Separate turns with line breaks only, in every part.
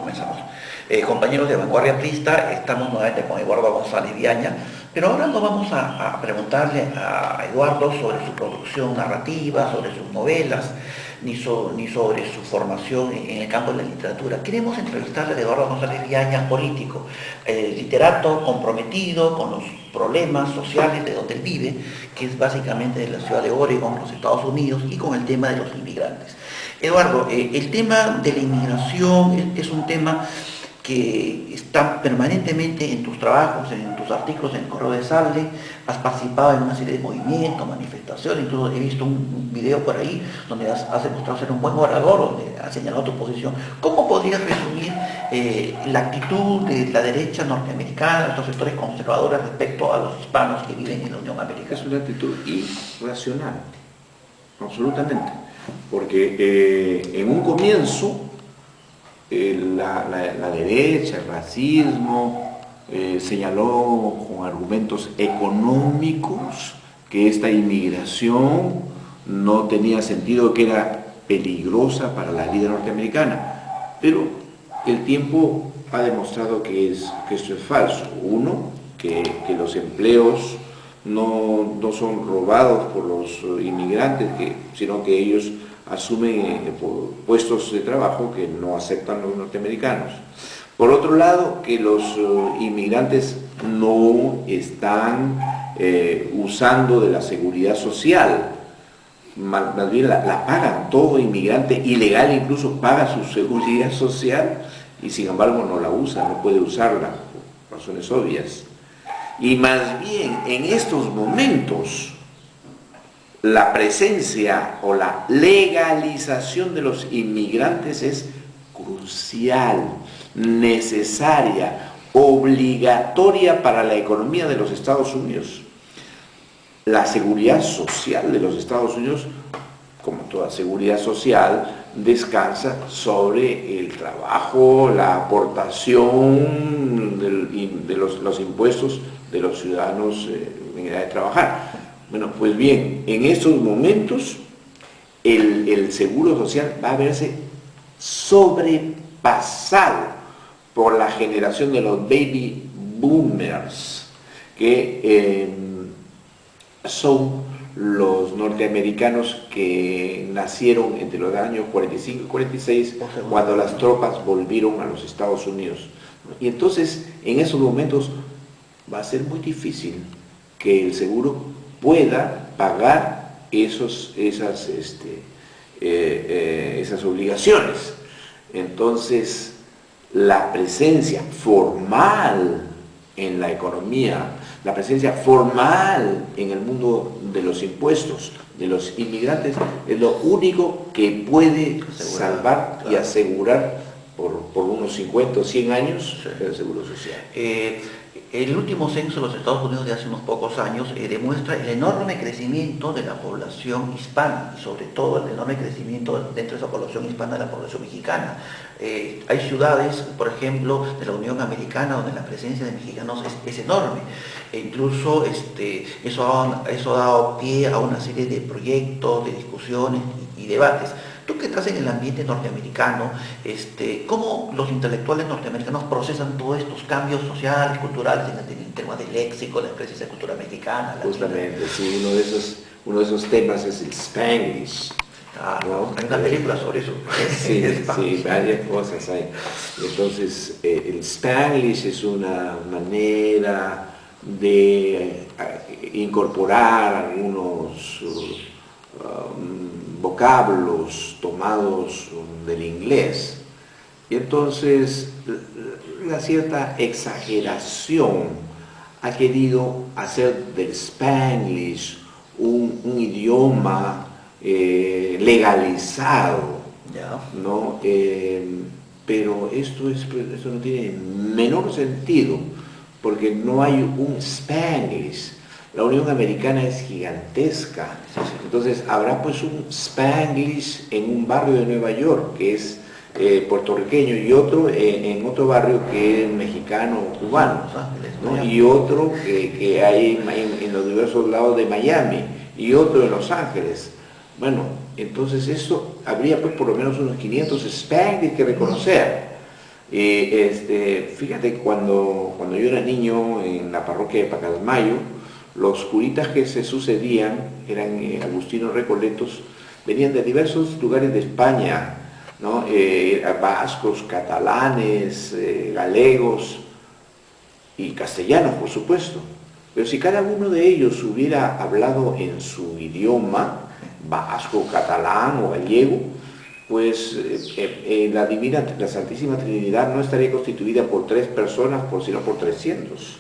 comenzamos. Compañeros de Vanguardia Aprista, estamos nuevamente con Eduardo González Viaña, pero ahora nos vamos a preguntarle a Eduardo sobre su producción narrativa, sobre sus novelas, ni sobre su formación en el campo de la literatura. Queremos entrevistarle a Eduardo González Viaña, político, literato comprometido con los problemas sociales de donde él vive, que es básicamente de la ciudad de Oregon, los Estados Unidos, y con el tema de los inmigrantes. Eduardo, el tema de la inmigración es un tema que está permanentemente en tus trabajos, en tus artículos en el Correo de Sable. Has participado en una serie de movimientos, manifestaciones, incluso he visto un video por ahí donde has demostrado ser un buen orador, donde has señalado tu posición. ¿Cómo podrías resumir la actitud de la derecha norteamericana, estos sectores conservadores respecto a los hispanos que viven en la Unión Americana?
Es una actitud irracional, absolutamente, porque en un comienzo la derecha, el racismo, señaló con argumentos económicos que esta inmigración no tenía sentido, que era peligrosa para la vida norteamericana. Pero el tiempo ha demostrado que esto es falso. Uno, que los empleos no son robados por los inmigrantes, sino que ellos asumen puestos de trabajo que no aceptan los norteamericanos. Por otro lado, que los inmigrantes no están usando de la seguridad social, más bien la pagan. Todo inmigrante ilegal incluso paga su seguridad social y sin embargo no la usa, no puede usarla por razones obvias. Y más bien en estos momentos la presencia o la legalización de los inmigrantes es crucial, necesaria, obligatoria para la economía de los Estados Unidos. La seguridad social de los Estados Unidos, como toda seguridad social, descansa sobre el trabajo, la aportación de los impuestos de los ciudadanos en edad de trabajar. Bueno, pues bien, en estos momentos el seguro social va a verse sobrepasado por la generación de los baby boomers, que son los norteamericanos que nacieron entre los años 45 y 46, cuando las tropas volvieron a los Estados Unidos. Y entonces, en esos momentos va a ser muy difícil que el seguro pueda pagar esas obligaciones. Entonces, la presencia formal en la economía, la presencia formal en el mundo de los impuestos, de los inmigrantes, es lo único que puede salvar y asegurar por unos 50 o 100 años el seguro social.
El último censo de los Estados Unidos de hace unos pocos años demuestra el enorme crecimiento de la población hispana, y sobre todo el enorme crecimiento dentro de esa población hispana de la población mexicana. Hay ciudades, por ejemplo, de la Unión Americana, donde la presencia de mexicanos es enorme. E incluso eso ha dado pie a una serie de proyectos, de discusiones y debates. Tú que estás en el ambiente norteamericano, ¿cómo los intelectuales norteamericanos procesan todos estos cambios sociales, culturales, en el tema del léxico, la presencia de cultura mexicana?
Justamente, sí, uno de esos temas es el Spanglish.
¿No? Hay una película sobre eso.
Sí, varias cosas hay. Entonces, el Spanglish es una manera de incorporar algunos vocablos tomados del inglés, y entonces una cierta exageración ha querido hacer del Spanglish un idioma legalizado, ¿no? Pero esto no tiene menor sentido, porque no hay un Spanglish. La Unión Americana es gigantesca, entonces habrá pues un Spanglish en un barrio de Nueva York que es puertorriqueño, y otro en otro barrio que es mexicano o cubano, ¿no? Y otro que hay en los diversos lados de Miami, y otro en Los Ángeles. Bueno, entonces esto habría pues por lo menos unos 500 Spanglish que reconocer. Fíjate, cuando yo era niño en la parroquia de Pacasmayo, los curitas que se sucedían eran agustinos recoletos, venían de diversos lugares de España, ¿no? Vascos, catalanes, galegos y castellanos, por supuesto. Pero si cada uno de ellos hubiera hablado en su idioma, vasco, catalán o gallego, pues la Santísima Trinidad no estaría constituida por 3 personas, sino por 300.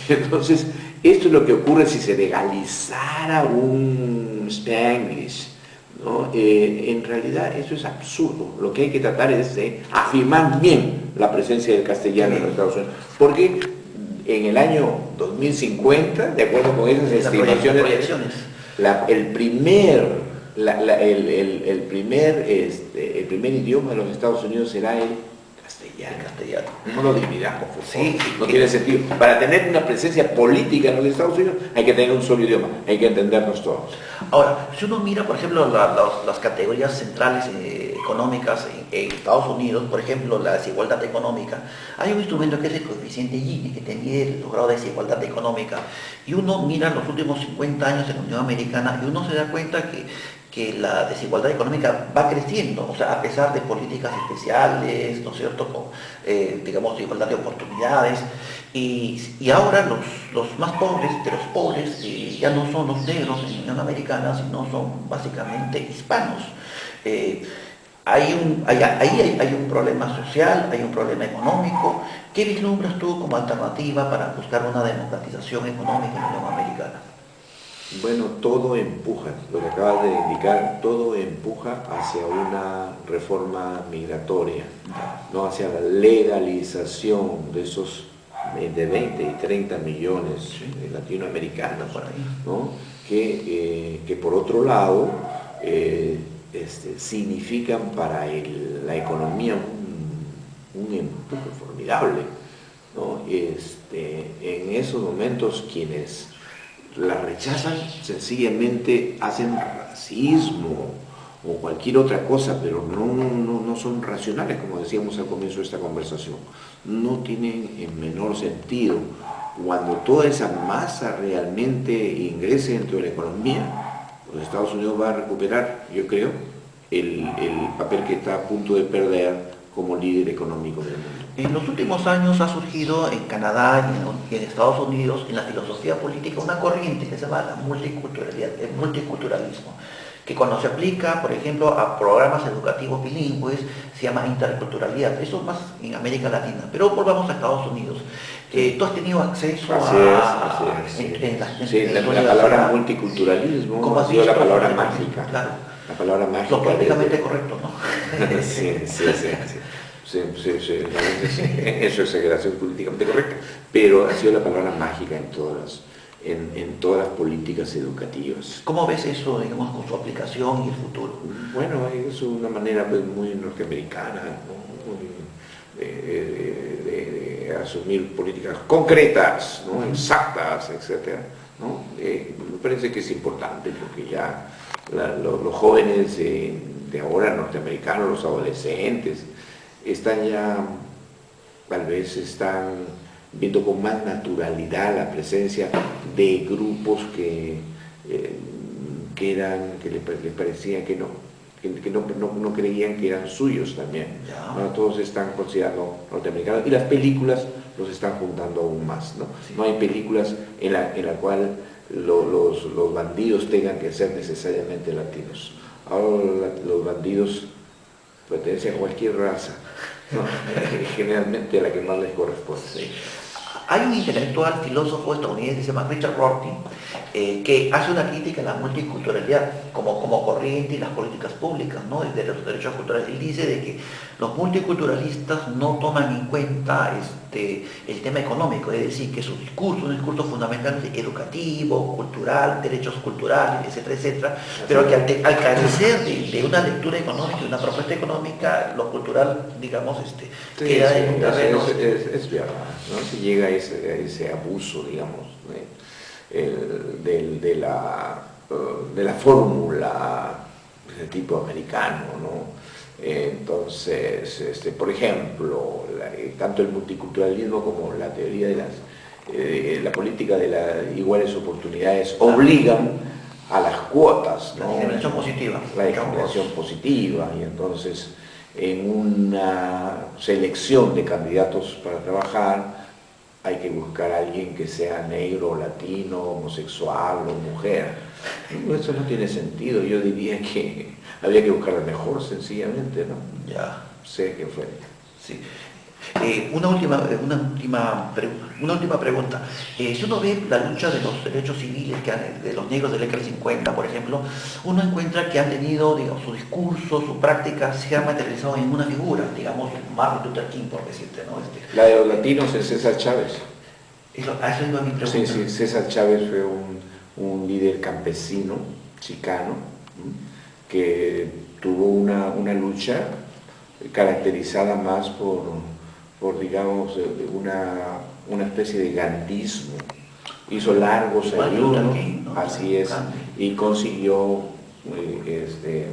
Entonces, esto es lo que ocurre si se legalizara un Spanglish, ¿no? En realidad eso es absurdo. Lo que hay que tratar es de afirmar bien la presencia del castellano en los Estados Unidos, porque en el año 2050, de acuerdo con esas estimaciones, el primer idioma de los Estados Unidos será el castellano. No lo dividamos, por favor. Sí, no tiene sentido. Para tener una presencia política en los Estados Unidos hay que tener un solo idioma, hay que entendernos todos.
Ahora, si uno mira, por ejemplo, las categorías centrales económicas en Estados Unidos, por ejemplo, la desigualdad económica, hay un instrumento que es el coeficiente Gini, que te mide el grado de desigualdad económica, y uno mira los últimos 50 años en la Unión Americana y uno se da cuenta que la desigualdad económica va creciendo, o sea, a pesar de políticas especiales, ¿no es cierto?, con, digamos, igualdad de oportunidades, y ahora los más pobres de los pobres ya no son los negros en la Unión Americana, sino son básicamente hispanos. Ahí hay un problema social, hay un problema económico. ¿Qué vislumbras tú como alternativa para buscar una democratización económica en la Unión Americana?
Bueno, todo empuja, lo que acabas de indicar, todo empuja hacia una reforma migratoria, no hacia la legalización de esos de 20 y 30 millones de latinoamericanos, ¿no? que por otro lado significan para la economía un empuje formidable, ¿no? En esos momentos quienes la rechazan sencillamente hacen racismo o cualquier otra cosa, pero no son racionales, como decíamos al comienzo de esta conversación. No tienen el menor sentido. Cuando toda esa masa realmente ingrese dentro de la economía, los Estados Unidos va a recuperar, yo creo, el papel que está a punto de perder como líder económico del mundo.
En los últimos años ha surgido en Canadá y en Estados Unidos, en la filosofía política, una corriente que se llama la multiculturalidad, el multiculturalismo, que cuando se aplica, por ejemplo, a programas educativos bilingües, se llama interculturalidad. Eso más en América Latina. Pero volvamos a Estados Unidos. ¿Tú has tenido acceso
la palabra multiculturalismo ha sido la palabra mágica. Claro. La palabra mágica.
Lo políticamente correcto, ¿no?
Sí. Eso es exageración políticamente correcta, pero ha sido la palabra mágica en todas las políticas educativas.
¿Cómo ves eso, digamos, con su aplicación y el futuro?
Bueno, es una manera pues, muy norteamericana, ¿no? de asumir políticas concretas, ¿no? Exactas, etc., ¿no? Me parece que es importante porque ya los jóvenes de ahora norteamericanos, los adolescentes, tal vez están viendo con más naturalidad la presencia de grupos que les parecía que no creían que eran suyos también. ¿No? Todos están considerando norteamericanos y las películas los están juntando aún más. No, sí. No hay películas en la cual los bandidos tengan que ser necesariamente latinos. Ahora los bandidos pertenecen a cualquier raza, ¿no? Generalmente a la que más les corresponde.
Sí. Hay un intelectual, filósofo estadounidense que se llama Richard Rorty, que hace una crítica a la multiculturalidad como corriente y las políticas públicas, ¿no? De los derechos culturales. Él dice de que los multiculturalistas no toman en cuenta el tema económico, es decir, que su discurso, un discurso fundamentalmente educativo, cultural, derechos culturales, etcétera, etcétera, pero que al carecer de una lectura económica, de una propuesta económica, lo cultural, digamos, queda en un terreno.
Es verdad, ¿no? Si llega a ese abuso, digamos, de la fórmula de tipo americano, ¿no? Entonces, por ejemplo, tanto el multiculturalismo como la teoría de la política de las iguales oportunidades obligan a las cuotas, ¿no?
La discriminación positiva.
La discriminación positiva, y entonces en una selección de candidatos para trabajar hay que buscar a alguien que sea negro, latino, homosexual o mujer. Eso no tiene sentido. Yo diría que había que buscar lo mejor, sencillamente, ¿no?
Ya.
Sé que fue.
Sí. Una última pregunta. Si uno ve la lucha de los derechos civiles de los negros de la década del 50, por ejemplo, uno encuentra que han tenido, digamos, su discurso, su práctica se ha materializado en una figura, digamos, Martin Luther King, por decirte, ¿no?
La de los latinos es César Chávez.
A eso iba mi pregunta.
Sí, César Chávez fue un líder campesino, chicano, que tuvo una lucha caracterizada más por digamos, una especie de gandismo. Hizo largos ayunos, ¿no? Así es, y consiguió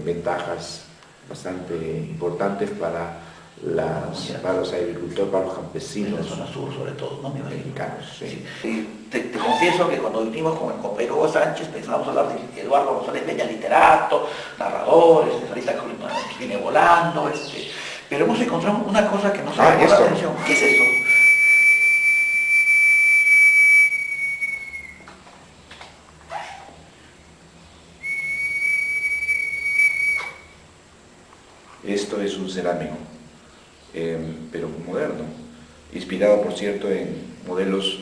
ventajas bastante importantes para los agricultores, para los campesinos.
En la zona sur, sobre todo, ¿no?
Mexicanos, sí.
Te confieso que cuando vinimos con Pedro Sánchez pensábamos hablar de Eduardo González Peña, literato, narrador, ahorita que viene volando, pero hemos encontrado una cosa que nos ha llamado la atención. ¿Qué es eso?
Esto es un cerámico, pero moderno, inspirado, por cierto, en modelos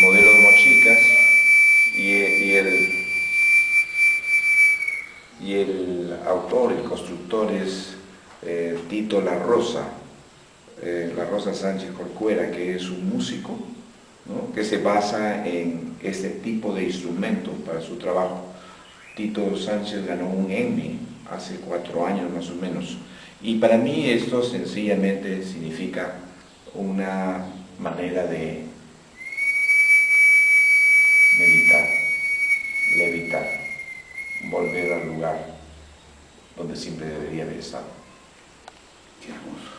mochicas, y el autor, el constructor es Tito La Rosa Sánchez Corcuera, que es un músico, ¿no? Que se basa en este tipo de instrumentos para su trabajo. Tito Sánchez ganó un Emmy hace 4 años más o menos, y para mí esto sencillamente significa una manera de meditar, levitar, volver al lugar donde siempre debería haber estado.
Qué hermoso.